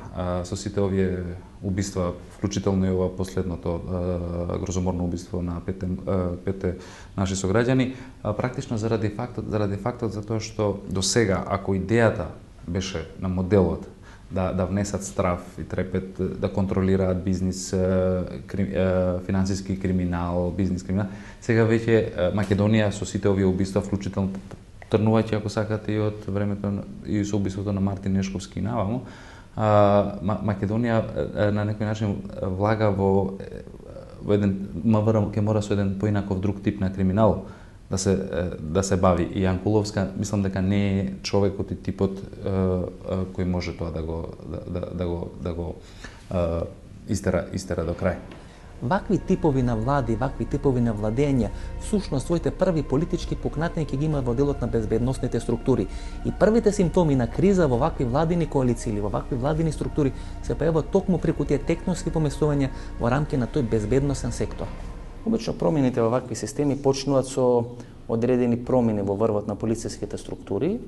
со сите овие убиства, вклучително и ова последното грозоморно убиство на пете наши сограѓани, практично заради фактот затоа што до сега, ако идејата беше на моделот да внесат страв и трепет, да контролираат бизнис, финансиски криминал, бизнис криминал, сега веќе Македонија со сите овие убиства, вклучително тргнувајќи, ако сакате, и од времето и со убиството на Мартин Нешковски и наваму, Македонија на некој начин влага во еден МВР ќе мора со еден поинаков друг тип на криминал да се бави. И Јанкуловска, мислам дека не е човекот и типот кој може тоа да го истера до крај. Вакви типови на влади, вакви типови на владење, всушност своите први политички покнатења ги има во делот на безбедносните структури. И првите симптоми на криза во вакви владини коалиции или во вакви владини структури се појавуваат токму преку тие тектонски поместувања во рамки на тој безбедносен сектор. Обично промените во вакви системи почнуваат со одредени промени во врвот на полициските структури.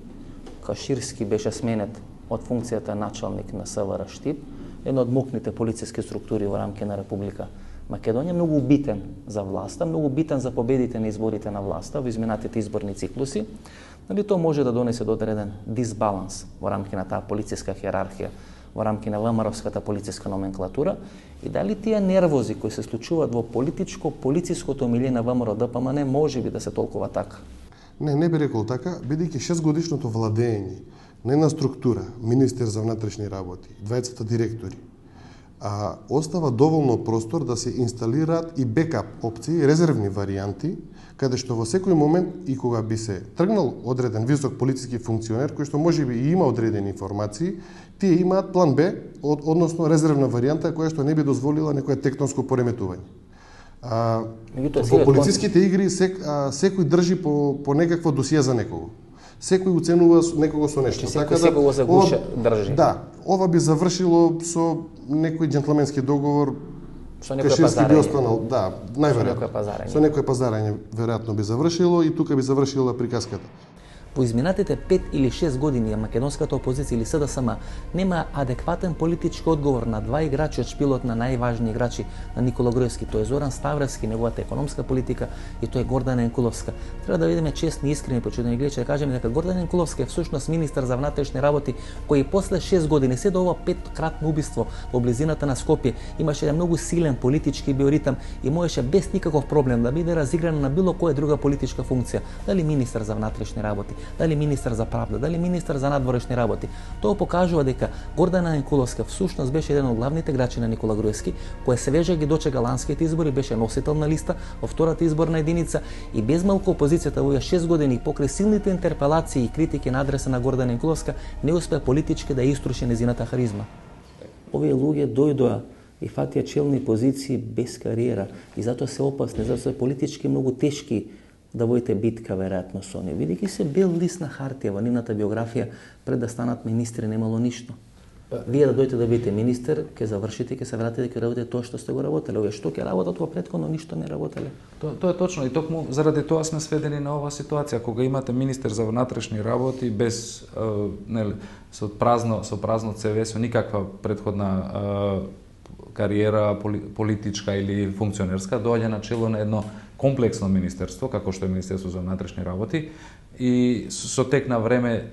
Каширски беше сменет од функцијата началник на СВР Штип, една од мокните полициски структури во рамки на Република Македонија, многу битен за власта, многу битен за победите на изборите на власта во изминатите изборни циклуси. Нали, тоа може да донесе до одреден дисбаланс во рамки на таа полициска хиерархија, во рамки на ВМРО-ската полициска номенклатура, и дали тие нервози кои се случуваат во полициското милие на ВМРО-ДПМН може би да се толкова така? Не би рекол така, бидејќи 6-годишното владење на една структура, министер за внатрешни работи, двајцата директори, остава доволно простор да се инсталираат и бекап опции, резервни варијанти, каде што во секој момент и кога би се тргнал одреден висок полициски функционер, кој што можеби и има одредени информации, тие имаат план Б, односно резервна варијанта која што не би дозволила некое тектонско пореметување. Во полициските игри секој држи по некакво досие за некого. Секој оценува некого со нешто. Така да секој загуша држи. Да, ова би завршило со некој джентлменски договор. Со некој пазарање. Би останал, да, најверојатно. Со некој пазарање веројатно би завршило и тука би завршила приказката. Во изминатите 5 или 6 години македонската опозиција или СДСМ нема адекватен политички одговор на два играчи од шпилот на најважни играчи на Никола Груевски. Тој е Зоран Ставревски, неговата економска политика, и тој е Гордана Јанкуловска. Треба да бидеме честни и искрени, почитувани гледачи, да кажеме дека Гордана Јанкуловска е всушност министер за внатрешни работи, кој после 6 години, се до ова 5-кратно убиство во близината на Скопје, имаше еден многу силен политички биоритам и можеше без никаков проблем да биде разиграна на било која друга политичка функција, дали министер за внатрешни работи, дали министер за правда, дали министер за надворешни работи. Тоа покажува дека Гордана Јанкуловска всушност беше еден од главните играчи на Никола Груевски, кој се вежа ги дочека ланските избори, беше носител на листа во втората изборна единица и без малку опозицијата во 6 години покрај силните интерпелации и критики на адреса на Гордана Јанкуловска не успеа политички да иструши незината харизма. Овие луѓе дојдоа и фатија челни позиции без кариера и затоа се опасни, затоа се политички многу тешки да воите битка веројатно со нив. Бидејќи се бел лист на хартија во нивната биографија, пред да станат министри немало ништо. Вие да дојдете да бидете министер, ќе завршите, ќе се вратите, ќе работите тоа што сте го работеле. Овие што ќе работат во претходно ништо не работеле. Тоа е точно и токму заради тоа сме сведени на оваа ситуација, кога имате министер за внатрешни работи без со празно ЦВ, со никаква претходна кариера политичка или функционерска, доаѓа на чело на едно комплексно министерство, како што е Министерство за внатрешни работи, и со тек на време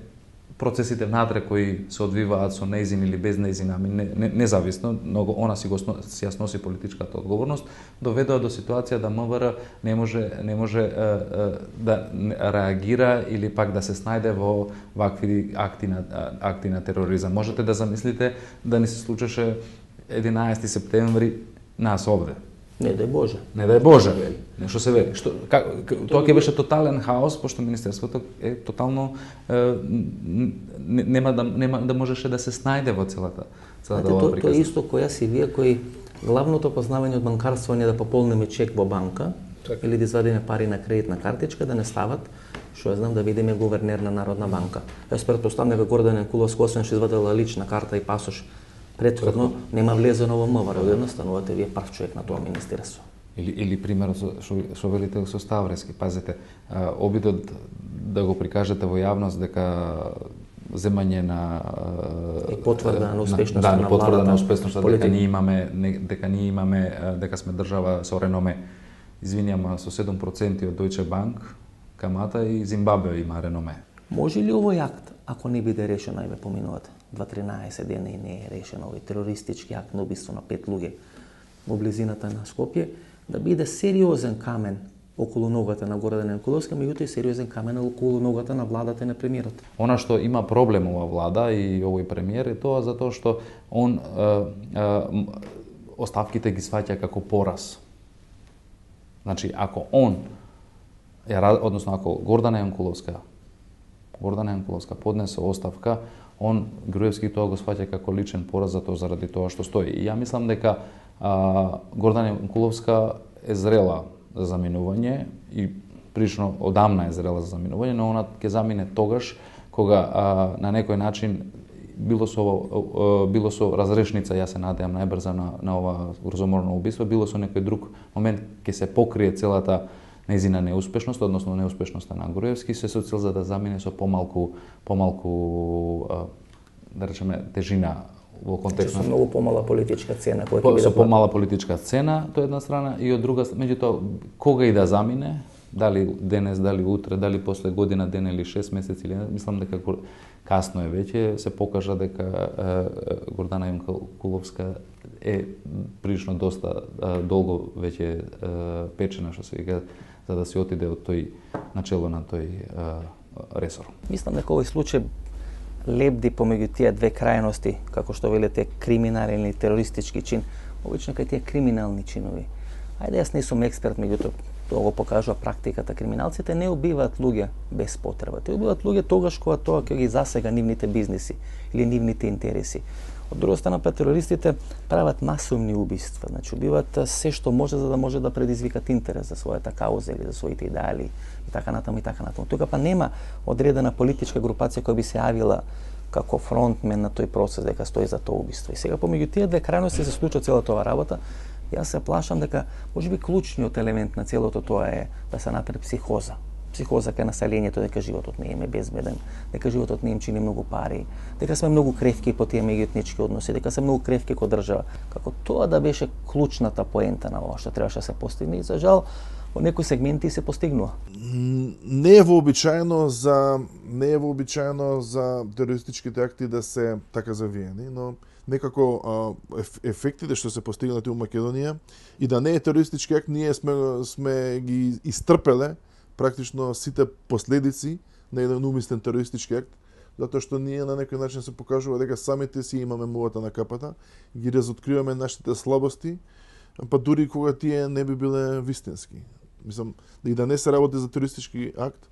процесите внатре кои се одвиваат со нејзин или без нејзин, независно, многу она си ја сноси политичката одговорност, доведоа до ситуација да МВР не може да реагира или пак да се снајде во вакви акти на тероризам. Можете да замислите да ни се случеше 11 септември нас овде. Не дај Боже. Не дај Боже. Нешто се вели. Тоа ќе беше тотален хаос, пошто министерството е тотално нема да можеше да се снајде во целата оваа приказна. Тоа е исто која си вие кои главното познавање од банкарство не да пополниме чек во банка или да извадиме пари на кредитна картичка, да не стават што ја знам да бидеме гувернер на Народна банка. Јас претпоставам дека Гордан Јанкуловска освен што извадила лична карта и пасош претходно нема влезено во МВР, едноставно вие прв човек на тоа министерство. Или примерот што велите со Ставрески, пазете, обидот да го прикажете во јавност дека земање на и потврда на успешноста на потврда на успешноста дека ние имаме дека сме држава со реноме. Извини, ама со 7% од Deutsche Bank камата и Зимбабве има реноме. Може ли овој акт, ако не биде решено, ајде поминувате 2-13 дена и не е решено овој терористички акт на убиство на 5 луѓе во близината на Скопје, да биде сериозен камен околу ногата на Гордан Јанкуловска, меѓутоа и сериозен камен околу ногата на владата и на премиерот. Она што има проблем ова влада и овој премиер е тоа затоа што он оставките ги сваќа како пораз. Значи, ако он, односно ако Гордана Јанкуловска поднесе оставка, он Груевски тоа го сваќа како личен пораз заради тоа што стои. И ја мислам дека Гордана Јанкуловска е зрела за заминување и прилично одамна е зрела за заминување, но она ќе замине тогаш кога на некој начин било со разрешница, јас се надевам најбрзо на ова грозоморно убиство, било со некој друг момент ќе се покрие целата нејзина неуспешност, односно неуспешноста на Груевски, се со цел за да замине со помалку да речеме тежина во контекст на многу помала политичка цена која ќе биде со помала политичка цена, тоа е една страна, и од друга, меѓутоа кога и да замине, дали денес, дали утре, дали после година, ден или 6 месеци, или мислам дека касно е веќе, се покажа дека Гордана Јанкуловска е прилично доста долго веќе печена, што се вика, за да се отиде од тој начело на тој ресор. Мислам дека овој случај лебди помеѓу тие две крајности, како што велите криминален или терористички чин, обично кај тие криминални чинови. Ајде, јас не сум експерт, меѓутоа тоа го покажува практиката. Криминалците не убиваат луѓе без потреба. Те убиваат луѓе тогаш кога тоа ќе ги засега нивните бизниси или нивните интереси. Од друга страна, па терористите прават масовни убиства, значи убиваат се што може за да може да предизвикат интерес за својата кауза или за своите идеали и така натаму и така натаму. Тука па нема одредена политичка групација која би се јавила како фронтмен на тој процес дека стои за тоа убиство. И сега помеѓу тие две крајности се случува целата оваа работа. Јас се плашам дека можеби клучниот елемент на целото тоа е да се направи психоза. Психоза кај населението дека животот не е безбеден, дека животот не им чини многу пари, дека сме многу кревки по тие меѓуетнички односи, дека се многу кревки ко држава. Како тоа да беше клучната поента на ова што требаше да се постигне и за жал во некои сегменти се постигнува. Не е вообичаено за терористичките акти да се така завиени, но некако ефектите што се постигнати у Македонија и да не е терористички акт, ние сме ги истрпеле практично сите последици на еден умислен терористички акт, затоа што ние на некој начин се покажува дека самите си имаме мувата на капата, ги разоткриваме нашите слабости, па дури кога тие не би биле вистински. Мислам, и да не се работи за терористички акт,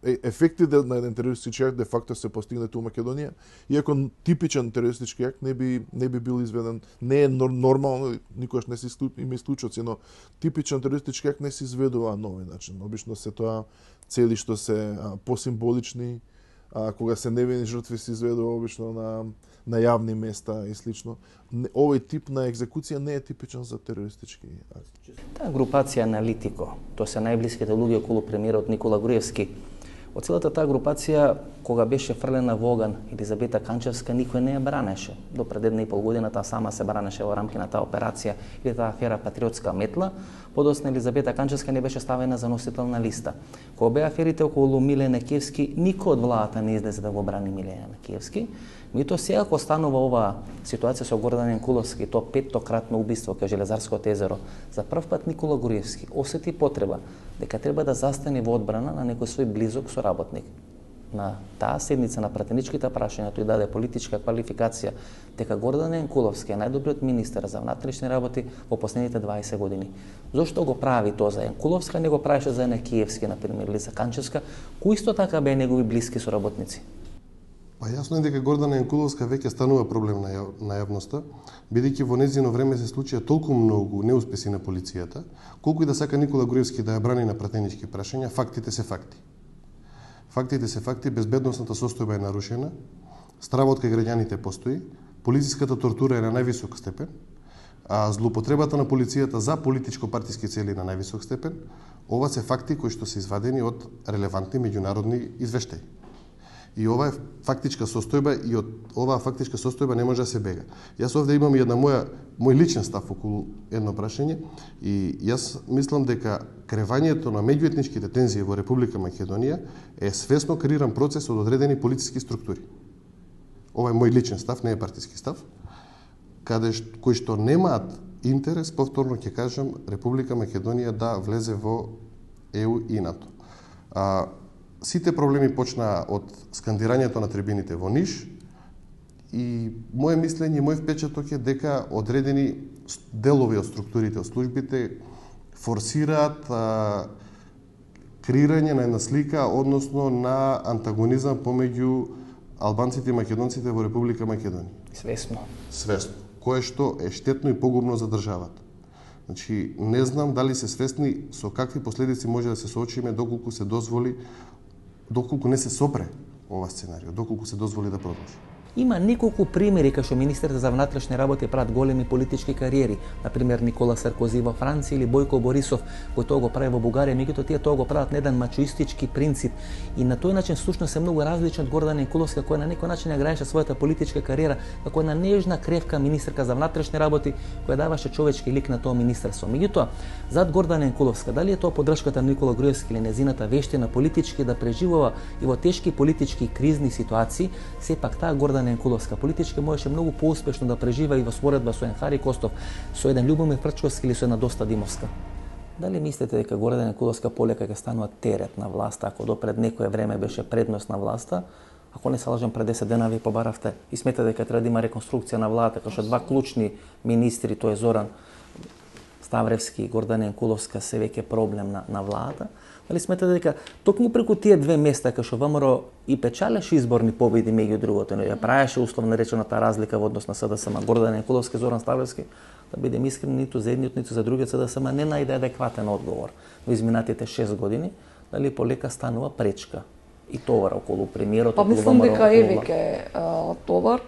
ефектите на еден терористички акт де факто се постигнати у Македонија, иако типичен терористички акт не би бил изведен, не е нормално, никогаш не се има исклучоци, но типичен терористички акт не се изведува на овој начин. Обично се тоа цели што се посимволични, кога се невини жртви се изведува обично на јавни места и слично. Овој тип на екзекуција не е типичен за терористички акт. Таа групација аналитико, тоа се најблиските луѓе околу премиерот Никола Груевски. Од целата таа групација, кога беше фрлена во оган Елизабета Канчевска, никој не ја бранеше. До пред 1,5 година таа сама се бранеше во рамки на таа операција или таа афера Патриотска метла. Подоцна Елизабета Канчевска не беше ставена за носител на листа. Кога беа аферите околу Милена Киевски, никој од владата не излезе да го брани Милена Киевски. Меѓутоа сега кога станува оваа ситуација со Гордан Јанкуловски, тоа петтократно убиство кај Железарското езеро, за прв пат Никола Груевски осети потреба дека треба да застане во одбрана на некој свој близок соработник. На таа седница на пратеничките прашања тој даде политичка квалификација дека Гордан Јанкуловски е најдобриот министер за внатрешни работи во последните 20 години. Зошто го прави тоа за Јанкуловска, не го правеше за Киевски, например, или за Канчевска, кои исто така беа негови блиски соработници? Па јасно е дека Гордана Јанкуловска веќе станува проблем на јавноста, бидејќи во нејзино време се случија толку многу неуспеси на полицијата, колку и да сака Никола Груевски да ја брани на пратенички прашања, фактите се факти. Фактите се факти, безбедносната состојба е нарушена, стравот кај граѓаните постои, полициската тортура е на највисок степен, а злоупотребата на полицијата за политичко-партиски цели на највисок степен, ова се факти кои што се извадени од релевантни меѓународни извештаи. И ова е фактичка состојба и од оваа фактичка состојба не може да се бега. Јас овде имам и мој личен став околу едно прашање и јас мислам дека кревањето на меѓуетничките тензии во Република Македонија е свесно креиран процес од одредени полициски структури. Ова е мој личен став, не е партиски став, кои што немаат интерес, повторно ќе кажам, Република Македонија да влезе во ЕУ и НАТО. Сите проблеми почнаа од скандирањето на трибините во Ниш и моје мислење, мој впечаток е дека одредени делови од структурите, од службите форсираат креирање на една слика, односно на антагонизам помеѓу албанците и македонците во Република Македонија. Свесно. Свесно. Кое што е штетно и погубно за државата. Значи, не знам дали се свесни со какви последици може да се соочиме доколку се дозволи, доколку не се сопре ова сценарио, доколку се дозволи да продолжи. Има неколку примери кај што министрите за внатрешни работи прават големи политички кариери, например Никола Саркози во Франција или Бојко Борисов кој тоа го прави во Бугарија, меѓутоа тие тоа го прават на еден мачоистички принцип и на тој начин всушност е многу различен од Гордана Николовска која на некој начин ја граеше својата политичка кариера како една нежна, кревка министерка за внатрешни работи која даваше човечки лик на тоа министерство. Меѓутоа, зад Гордана Николовска, дали е тоа поддршката на Никола Груевски или незината вештина политички да преживува и во тешки политички и кризни ситуации, сепак таа Гордана Николовска политички можеше многу поуспешно да прежива и во споредба со Енхари Костов, со еден Љубомир Прчковски или со една Доста Димовска. Дали мислите дека Гордана Николовска полека ќе станува терет на власта, ако допред некое време беше предност на власта? Ако не се лажам, пред 10 дена ви побаравте и сметате дека треба да има реконструкција на владата, како што два клучни министри, тоа е Зоран Ставревски и Гордана Николовска, се веќе проблем на владата. Дали сметате дека токму преку тие две места кај што ВМРО и печалеше изборни победи меѓу другото, ја правеше условно речената разлика во однос на СДСМ, Гордана Николовска и Зоран Ставревски, да бидем искрени, ниту за едниот, ниту за другиот СДСМ не најде адекватен одговор во изминатите 6 години, дали полека станува пречка и товар околу премиерот, околу ВМРО. Мислам дека е веќе товар.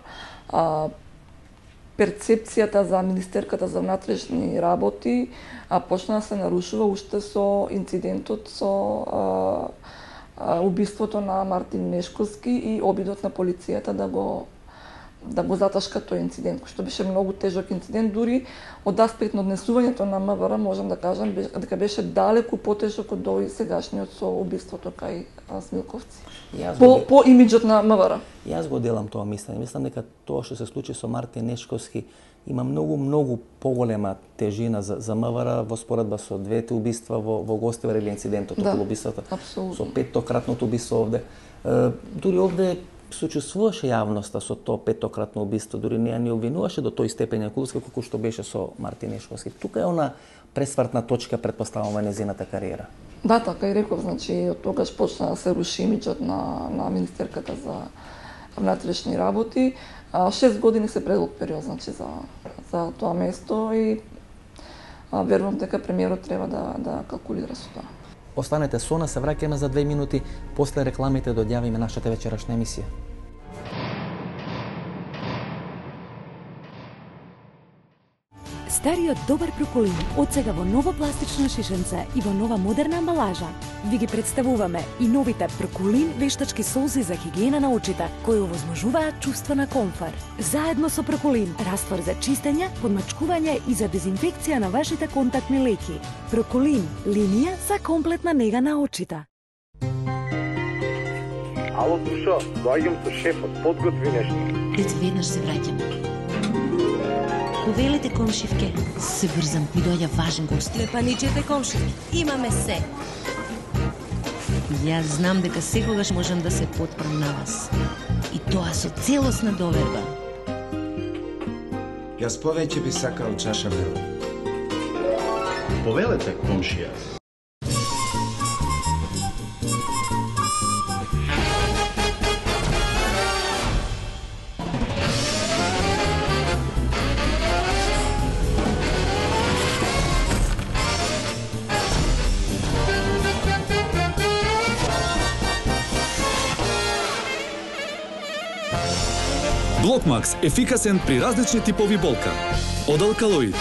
Перцепцијата за министерката за внатрешни работи почна да се нарушува уште со инцидентот со убиството на Мартин Нешковски и обидот на полицијата да го заташка тој инцидент, што беше многу тежок инцидент, дури од аспект на однесувањето на МВР можам да кажам дека беше далеку потежок од овој сегашниот со убиството кај Смилковци. По имиџот на МВР. Јас го делам тоа мислење. Мислам дека тоа што се случи со Мартин Нешковски има многу поголема тежина за МВР во споредба со двете убиства во Гостивар или инцидентот околу убиствата. Со петтократното убиство овде. Дури овде сочувствуваше јавноста со тоа петтократно убиство, дури не ја ни обвинуваше до тој степен Николовска колку што беше со Мартин Нешковски. Тука е она пресвртна точка, предпоставувам, во незината кариера. Да, така и реков, значи од тогаш почна да се руши имиџот на министерката за внатрешни работи. 6 години се предолг период, значи за тоа место и верувам дека премиерот треба да калкулира со тоа. Останете со нас, се враќаме за 2 минути, после рекламите да одјавиме нашата вечерашна емисија. Стариот добар проколин од сега во ново пластично шишенце и во нова модерна амбалажа. Ви ги представуваме и новите проколин вештачки солзи за хигиена на очите, кои овозможуваат чувство на комфор. Заедно со проколин, раствор за чистење, подмачкување и за дезинфекција на вашите контактни леки. Проколин, линија за комплетна нега на очите. Ало, Душо, доаѓам со шефот, подготви нешто. Веднаш се враќаме. Повелете, комшивке, се брзам, ми доаѓа важен гост. Не паничете, комшивки, имаме се. Јас знам дека секогаш можам да се потпрам на вас. И тоа со целосна доверба. Јас повеќе би сакал чаша мила. Повелете, комшија. Блокмакс ефикасен при различни типови болка. Од Алкалоид.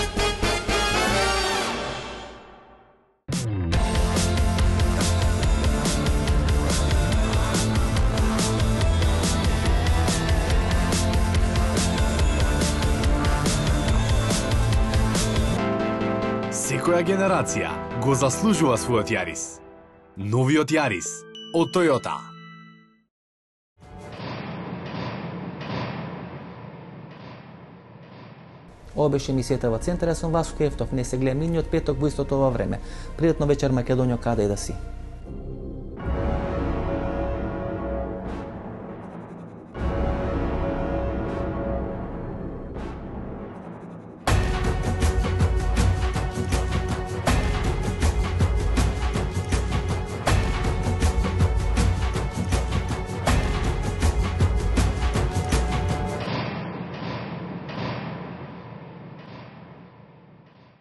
Секоја генерација го заслужува својот Јарис. Новиот Јарис од Тојота. Ова беше емисијата во Центар, јас сум Васко Ефтов. Не се гледам миниот петок во истото ова време. Пријатно вечер, Македонија, каде и да си.